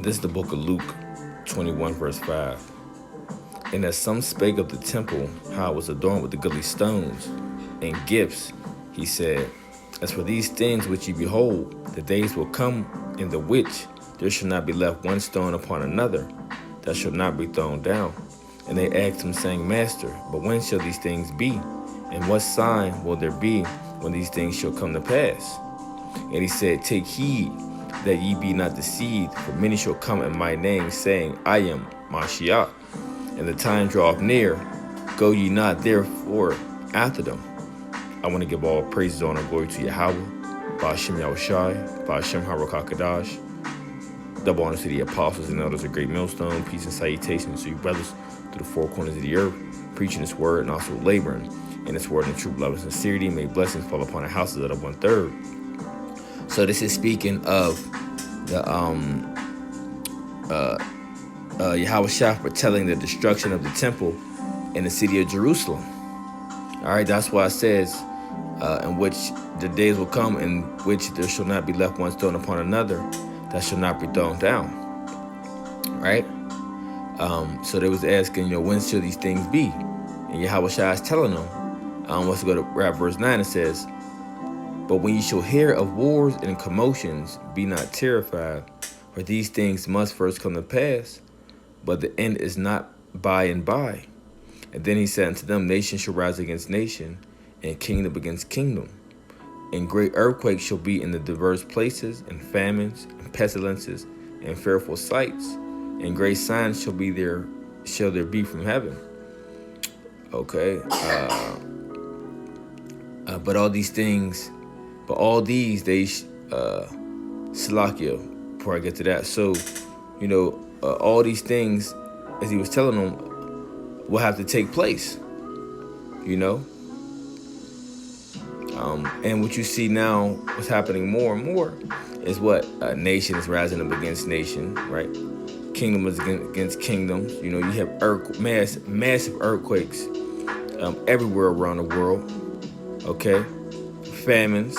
This is the book of Luke 21, verse 5. And as some spake of the temple, how it was adorned with the goodly stones and gifts, he said, As for these things which ye behold, the days will come in the which there shall not be left one stone upon another, that shall not be thrown down. And they asked him, saying, Master, but when shall these things be? And what sign will there be when these things shall come to pass? And he said, Take heed that ye be not deceived, for many shall come in my name, saying, I am Mashiach, and the time draweth near. Go ye not therefore after them. I want to give all praises, honor, and glory to Yahweh, Ba'ashem Yahushai, Ba'ashem Harakakadash. Double honor to the apostles and elders of Great Millstone. Peace and salutations to you brothers through the four corners of the earth, preaching this word and also laboring in this word in true love and sincerity. May blessings fall upon the houses of the 1/3. So this is speaking of the Yahweh Shah foretelling the destruction of the temple in the city of Jerusalem. All right, that's why it says, in which the days will come in which there shall not be left one stone upon another that shall not be thrown down. Right? So they was asking, when shall these things be? And Yahweh Shah is telling them, let's go to verse 9. It says, But when ye shall hear of wars and commotions, be not terrified, for these things must first come to pass, but the end is not by and by. And then he said unto them, Nation shall rise against nation, and kingdom against kingdom. And great earthquakes shall be in the diverse places, and famines, and pestilences, and fearful sights, and great signs shall there be from heaven. Okay. But all these, they Salakia, before I get to that. So, all these things, as he was telling them, will have to take place, and what you see now, what's happening more and more, is what nation is rising up against nation, right? Kingdom is against kingdoms. You have massive earthquakes everywhere around the world. Okay, famines,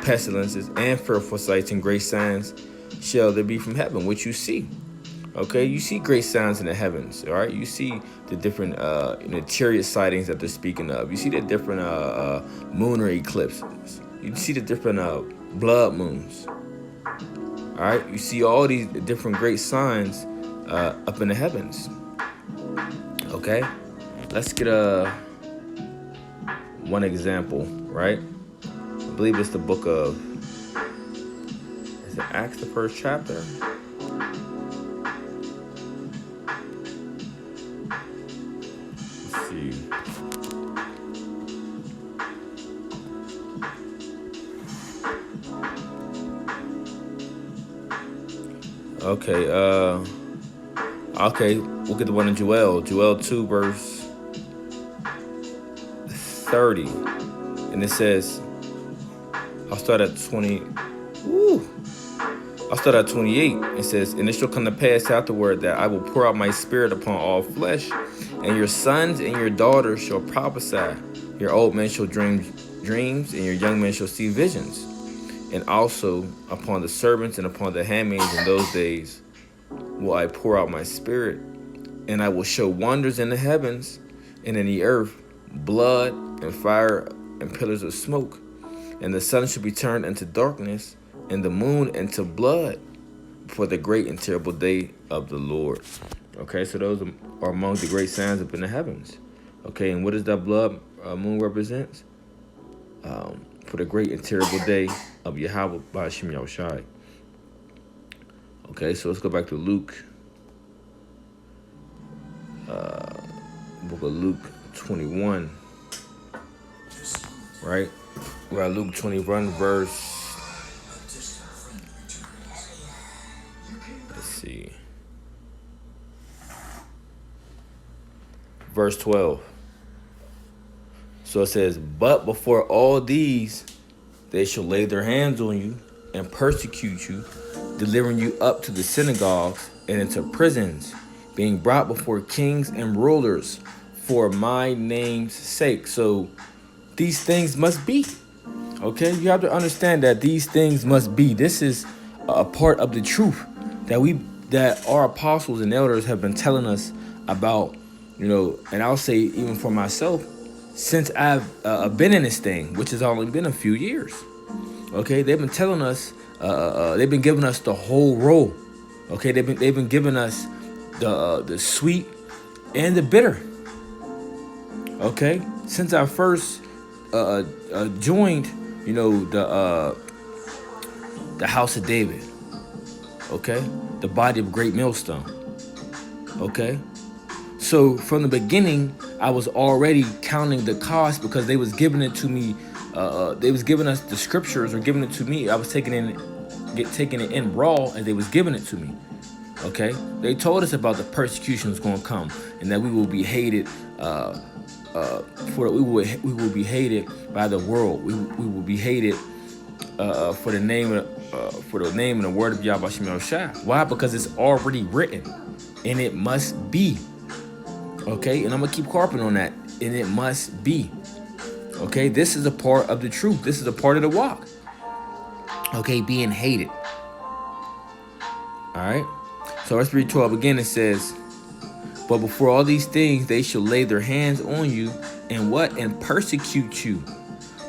pestilences, and fearful sights and great signs shall there be from heaven, which you see. Okay, you see great signs in the heavens. All right, you see the different chariot sightings that they're speaking of. You see the different lunar eclipses. You see the different blood moons. All right, you see all these different great signs up in the heavens. Okay, let's get one example. Right, I believe it's the book of, is it Acts, the first chapter? Okay, we'll get the one in Joel 2, verse 30. And it says, I'll start at 28. It says, And it shall come to pass afterward that I will pour out my spirit upon all flesh, and your sons and your daughters shall prophesy. Your old men shall dream dreams, and your young men shall see visions. And also upon the servants and upon the handmaids in those days will I pour out my spirit, and I will show wonders in the heavens and in the earth, blood and fire and pillars of smoke. And the sun shall be turned into darkness, and the moon into blood, for the great and terrible day of the Lord. Okay, so those are among the great signs up in the heavens. Okay, and what does that blood moon represent? For the great and terrible day of Yahweh Ba'ashem Yahushai. Okay, so let's go back to Luke. Book of Luke 21. Right? We're at Luke 21, verse. Let's see. Verse 12. So it says, But before all these, they shall lay their hands on you and persecute you, delivering you up to the synagogues and into prisons, being brought before kings and rulers for my name's sake. So these things must be. Okay, you have to understand that these things must be. This is a part of the truth that we that our apostles and elders have been telling us about, and I'll say even for myself, since I've been in this thing, which has only been a few years. Okay, they've been telling us, they've been giving us the whole roll. Okay, they've been giving us the sweet and the bitter. Okay, since I first joined, the house of David. Okay, the body of great millstone. Okay, so from the beginning, I was already counting the cost because they was giving it to me. They was giving us the scriptures or giving it to me. I was taking it in raw, and they was giving it to me. Okay, they told us about the persecution was going to come, and that we will be hated. We will be hated by the world. We will be hated for the name and the word of Yahweh Shem Shai. Why? Because it's already written, and it must be. Okay, and I'm gonna keep harping on that, and it must be. Okay, this is a part of the truth. This is a part of the walk. Okay, being hated. All right. So verse 3:12 again, it says, "But before all these things, they shall lay their hands on you, and what? And persecute you,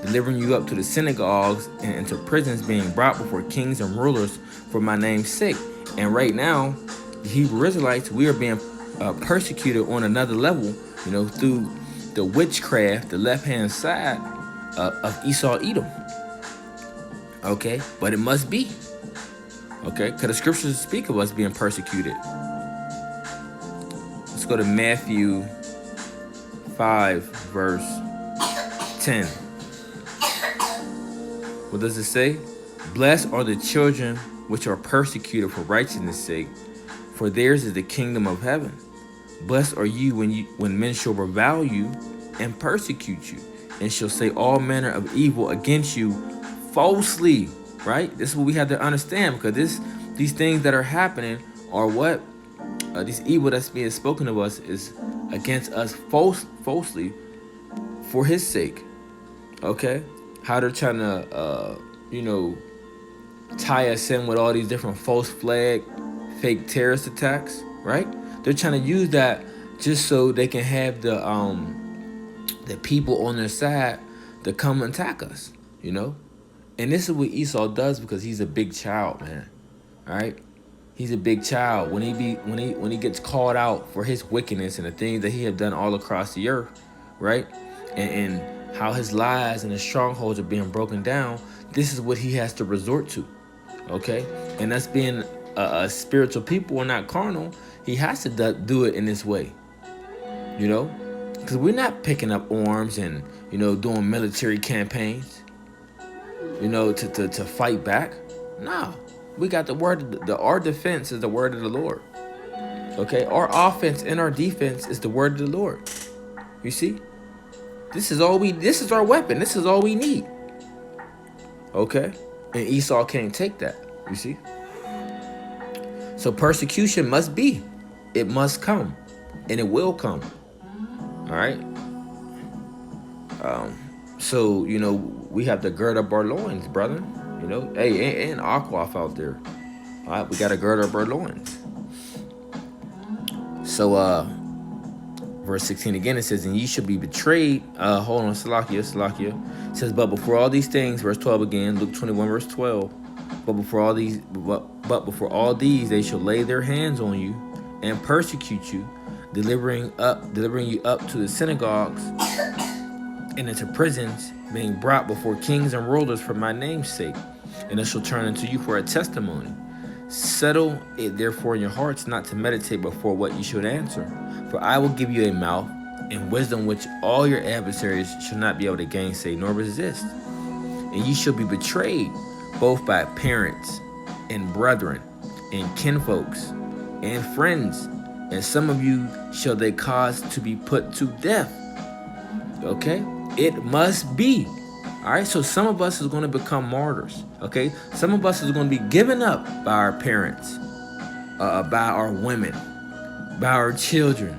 delivering you up to the synagogues and into prisons, being brought before kings and rulers for my name's sake." And right now, the Hebrew Israelites, we are being persecuted on another level, through the witchcraft, the left-hand side of Esau Edom. Okay, but it must be. Okay, because the scriptures speak of us being persecuted. Let's go to Matthew 5, verse 10. What does it say? "Blessed are the children which are persecuted for righteousness' sake, for theirs is the kingdom of heaven. Blessed are you when men shall revile you and persecute you, and shall say all manner of evil against you falsely." Right? This is what we have to understand, because these things that are happening are what these evil that's being spoken of us is against us falsely for His sake. Okay, how they're trying to tie us in with all these different false flag, fake terrorist attacks. Right? They're trying to use that just so they can have the people on their side to come and attack us. And this is what Esau does, because he's a big child, man. All right, he's a big child. When he gets called out for his wickedness and the things that he have done all across the earth, right, and how his lies and his strongholds are being broken down, this is what he has to resort to. Okay, and that's being a spiritual people and not carnal. He has to do it in this way, because we're not picking up arms and doing military campaigns. To fight back. No, we got the word. Our defense is the word of the Lord. Okay, our offense and our defense is the word of the Lord. You see, this is our weapon. This is all we need. Okay, and Esau can't take that. You see, so persecution must be. It must come, and it will come. All right. So, we have to gird up our loins, brother. Hey, and Aquaf out there. All right, we got to gird up our loins. So, verse 16 again, it says, "And ye shall be betrayed." Hold on, Salakia. It says, "But before all these things," verse 12 again, Luke 21, verse 12. But before all these, they shall lay their hands on you and persecute you, delivering you up to the synagogues and into prisons, being brought before kings and rulers for my name's sake, and it shall turn unto you for a testimony. Settle it therefore in your hearts not to meditate before what you should answer. For I will give you a mouth and wisdom which all your adversaries shall not be able to gainsay nor resist. And ye shall be betrayed both by parents and brethren and kinfolks and friends, and some of you shall they cause to be put to death. Okay? It must be. All right, so some of us is going to become martyrs. Okay, some of us is going to be given up by our parents, by our women, by our children,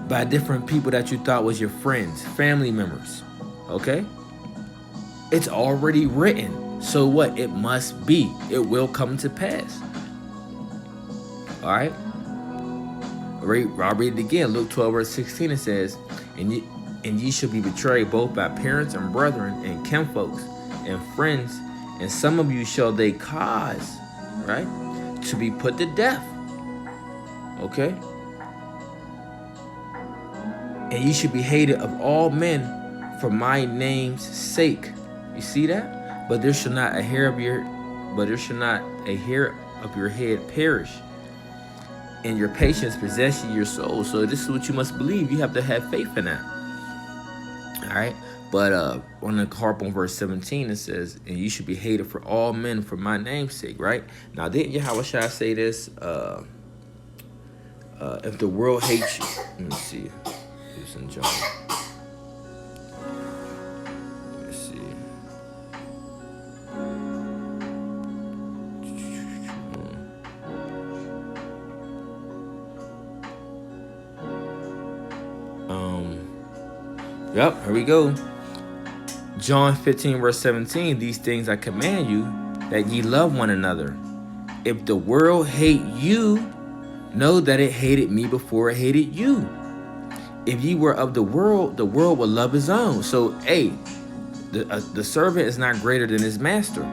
by different people that you thought was your friends, family members. Okay, it's already written. So what? It must be. It will come to pass. All right. I'll read it again. Luke 12, verse 16, it says, and ye shall be betrayed both by parents and brethren and kinfolks and friends, and some of you shall they cause, right, to be put to death. Okay? And ye should be hated of all men for my name's sake. You see that? But there shall not a hair of your head perish, and your patience possess your soul. So this is what you must believe. You have to have faith in that. All right. But on the harp on verse 17, it says, and you should be hated for all men for my name's sake. Right? Now, didn't Yahushua say this? If the world hates you, let me see. It's in John. Let me see. Yep, here we go. John 15, verse 17. These things I command you, that ye love one another. If the world hate you, know that it hated me before it hated you. If ye were of the world would love his own. So, hey, the servant is not greater than his master.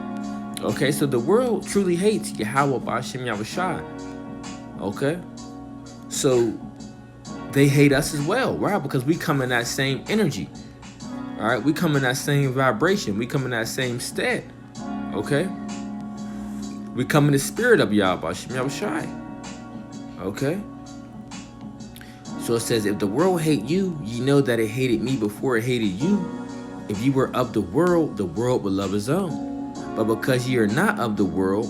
Okay, so the world truly hates Yahweh B'Shem Yahushua. Okay, so they hate us as well. Why? Because we come in that same energy. All right, we come in that same vibration. We come in that same state. Okay, we come in the spirit of Yahweh B'Shem Yahushua. Okay. So it says, if the world hate you, ye know that it hated me before it hated you. If ye were of the world would love his own. But because ye are not of the world,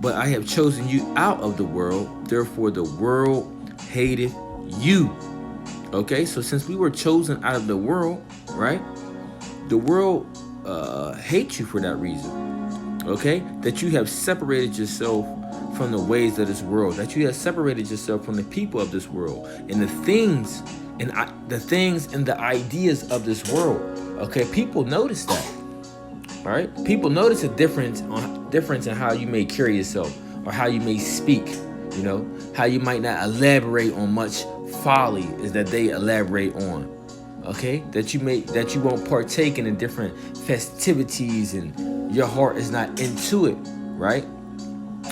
but I have chosen you out of the world, therefore the world hateth you. Okay, so since we were chosen out of the world, right? The world hates you for that reason. Okay, that you have separated yourself from the ways of this world, that you have separated yourself from the people of this world and the things and the ideas of this world. Okay, people notice that. All right, people notice a difference in how you may carry yourself or how you may speak. You know, how you might not elaborate on much folly is that they elaborate on. Okay, that you won't partake in the different festivities and your heart is not into it, right?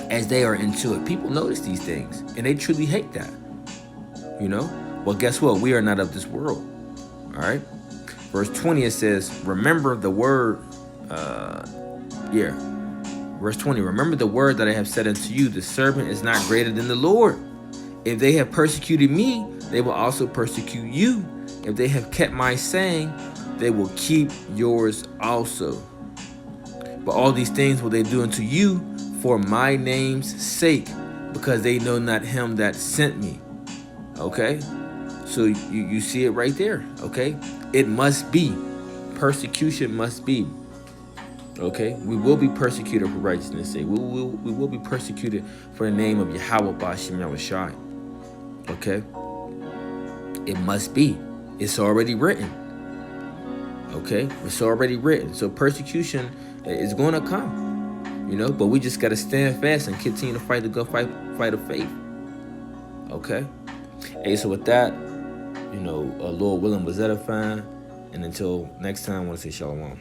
As they are into it. People notice these things and they truly hate that. You know? Well, guess what? We are not of this world. All right? Verse 20, it says, remember the word, Verse 20, remember the word that I have said unto you, the servant is not greater than the Lord. If they have persecuted me, they will also persecute you. If they have kept my saying, they will keep yours also. But all these things will they do unto you for my name's sake, because they know not him that sent me. Okay? So you see it right there. Okay? It must be. Persecution must be. Okay? We will be persecuted for righteousness' sake. We will be persecuted for the name of Yahweh B'Shem Yahushua. Okay? It must be. It's already written. Okay? It's already written. So persecution is going to come. You know, but we just got to stand fast and continue to fight the good fight of faith. Okay? Hey, so with that, you know, Lord willing, was edifying. And until next time, I want to say shalom.